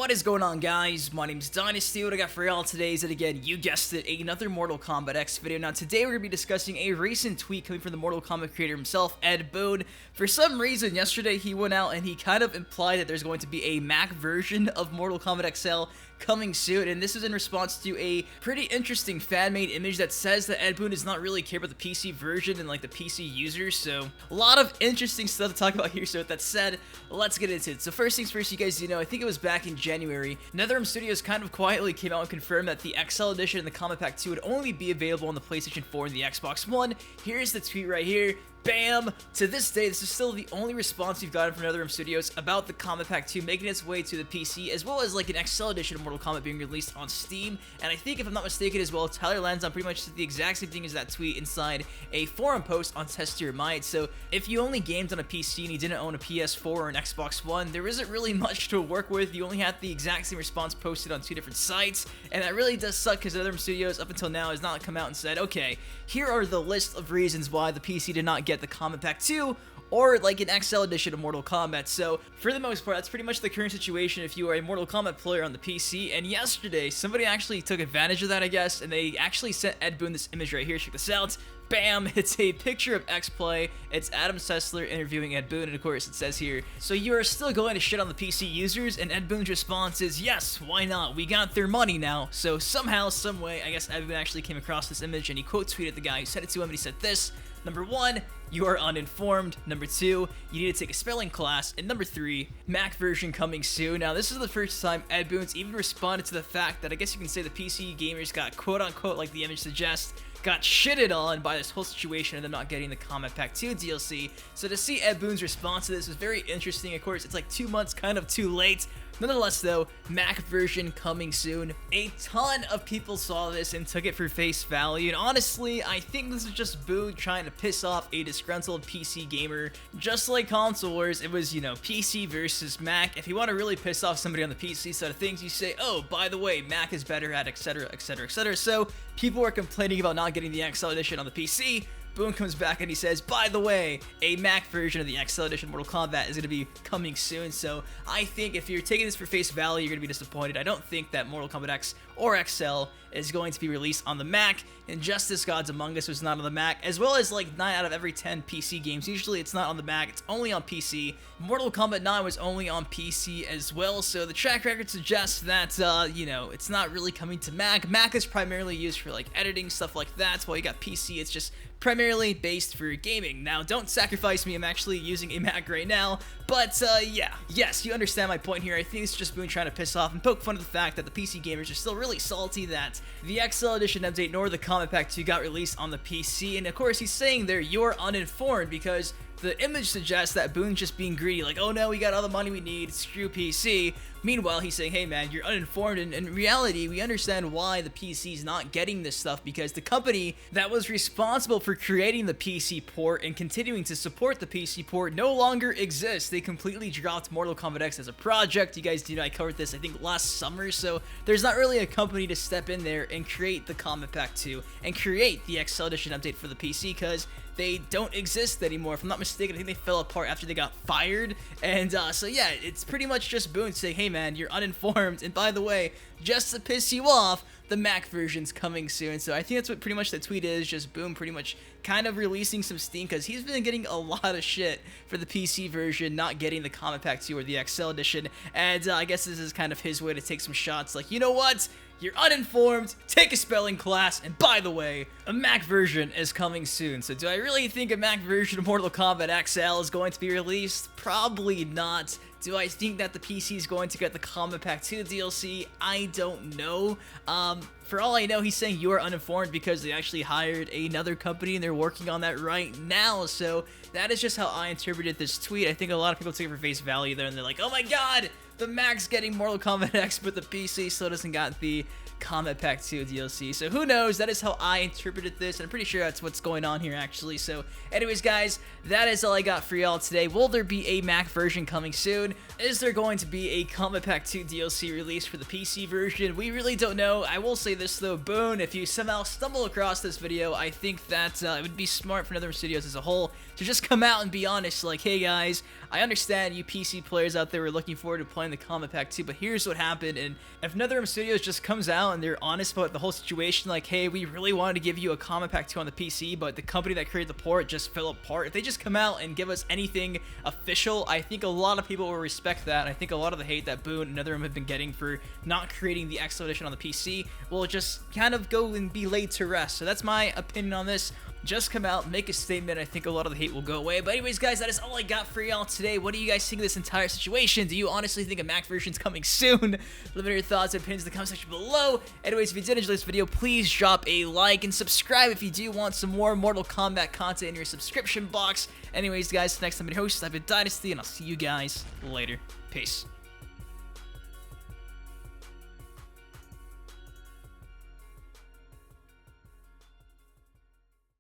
What is going on, guys? My name's Dynasty. What I got for y'all today is, and again, you guessed it, another Mortal Kombat X video. Now today we're going to be discussing a recent tweet coming from the Mortal Kombat creator himself, Ed Boon. For some reason yesterday he went out and he kind of implied that there's going to be a Mac version of Mortal Kombat XL coming soon, and this is in response to a pretty interesting fan-made image that says that Ed Boon does not really care about the PC version and like the PC users. So a lot of interesting stuff to talk about here. So with that said, let's get into it. So first things first, you guys, I think it was back in January, NetherRealm Studios kind of quietly came out and confirmed that the XL Edition and the Kombat Pack 2 would only be available on the PlayStation 4 and the Xbox One. Here's the tweet right here. Bam! To this day, this is still the only response we've gotten from NetherRealm Studios about the Kombat Pack 2 making its way to the PC, as well as like an XL edition of Mortal Kombat being released on Steam. And I think, if I'm not mistaken as well, Tyler Lanzon pretty much did the exact same thing as that tweet inside a forum post on Test Your Might. So if you only gamed on a PC and you didn't own a PS4 or an Xbox One, there isn't really much to work with. You only had the exact same response posted on two different sites, and that really does suck because NetherRealm Studios up until now has not come out and said, okay, here are the list of reasons why the PC did not get the Kombat Pack 2 or like an XL edition of Mortal Kombat. So for the most part, that's pretty much the current situation if you are a Mortal Kombat player on the PC. And yesterday, somebody actually took advantage of that, I guess, and they actually sent Ed Boon this image right here. Check this out. Bam! It's a picture of X-Play. It's Adam Sessler interviewing Ed Boon, and of course it says here, so you are still going to shit on the PC users? And Ed Boon's response is, yes, why not? We got their money now. So somehow, some way, I guess Ed Boon actually came across this image, and he quote tweeted the guy who sent it to him, and he said this: number 1, you are uninformed. Number 2, you need to take a spelling class. And number 3, Mac version coming soon. Now, this is the first time Ed Boon's even responded to the fact that I guess you can say the PC gamers got quote-unquote, like the image suggests, got shitted on by this whole situation of them not getting the Kombat Pack 2 DLC. So to see Ed Boon's response to this was very interesting. Of course, it's like 2 months kind of too late. Nonetheless, though, Mac version coming soon. A ton of people saw this and took it for face value, and honestly, I think this is just Boon trying to piss off a disgruntled PC gamer. Just like Console Wars, it was, PC versus Mac. If you want to really piss off somebody on the PC side of things, you say, oh, by the way, Mac is better at etc, etc, etc. So people are complaining about not getting the XL edition on the PC. Boon comes back and he says, by the way, a Mac version of the XL edition Mortal Kombat is going to be coming soon. So I think if you're taking this for face value, you're going to be disappointed. I don't think that Mortal Kombat X or XL is going to be released on the Mac. Injustice Gods Among Us was not on the Mac, as well as like 9 out of every 10 PC games. Usually it's not on the Mac, it's only on PC. Mortal Kombat 9 was only on PC as well, so the track record suggests that, it's not really coming to Mac. Mac is primarily used for like editing, stuff like that, while you got PC, it's just primarily based for gaming. Now, don't sacrifice me, I'm actually using a Mac right now, but yeah. Yes, you understand my point here. I think it's just Boon trying to piss off and poke fun at the fact that the PC gamers are still really salty that the XL Edition update nor the Kombat Pack 2 got released on the PC, and of course he's saying there, you're uninformed, because the image suggests that Boon's just being greedy, like, oh no, we got all the money we need, screw PC. Meanwhile, he's saying, hey man, you're uninformed, and in reality, we understand why the PC's not getting this stuff, because the company that was responsible for creating the PC port and continuing to support the PC port no longer exists. They completely dropped Mortal Kombat X as a project. You guys I covered this, I think, last summer, so there's not really a company to step in there and create the Kombat Pack 2 and create the XL Edition update for the PC, because they don't exist anymore. If I'm not mistaken, I think they fell apart after they got fired. And so yeah, it's pretty much just Boon saying, hey man, you're uninformed, and by the way, just to piss you off, the Mac version's coming soon. So I think that's what pretty much the tweet is, just Boon pretty much kind of releasing some steam, because he's been getting a lot of shit for the PC version not getting the Kombat Pack 2 or the XL edition, and I guess this is kind of his way to take some shots, like, you know what? You're uninformed, take a spelling class, and by the way, a Mac version is coming soon. So do I really think a Mac version of Mortal Kombat XL is going to be released? Probably not. Do I think that the PC is going to get the Kombat Pack 2 DLC? I don't know. For all I know, he's saying you are uninformed because they actually hired another company and they're working on that right now. So that is just how I interpreted this tweet. I think a lot of people take it for face value there, and they're like, oh my god, the Mac's getting Mortal Kombat X, but the PC still doesn't got the Kombat Pack 2 DLC. So who knows? That is how I interpreted this, and I'm pretty sure that's what's going on here actually. So anyways guys, that is all I got for y'all today. Will there be a Mac version coming soon? Is there going to be a Kombat Pack 2 DLC release for the PC version? We really don't know. I will say this though, Boon, if you somehow stumble across this video, I think that it would be smart for NetherRealm Studios as a whole to just come out and be honest, like, hey guys, I understand you PC players out there were looking forward to playing the Kombat Pack 2, but here's what happened. And if NetherRealm Studios just comes out and they're honest about the whole situation, like, hey, we really wanted to give you a Kombat Pack 2 on the PC, but the company that created the port just fell apart. If they just come out and give us anything official, I think a lot of people will respect that. I think a lot of the hate that Boon and NetherRealm have been getting for not creating the XL edition on the PC will just kind of go and be laid to rest. So that's my opinion on this. Just come out, make a statement. I think a lot of the hate will go away. But anyways, guys, that is all I got for y'all today. What do you guys think of this entire situation? Do you honestly think a Mac version's coming soon? Let me know your thoughts and opinions in the comment section below. Anyways, if you did enjoy this video, please drop a like and subscribe if you do want some more Mortal Kombat content in your subscription box. Anyways, guys, next time I'm your host, I've been Dynasty, and I'll see you guys later. Peace.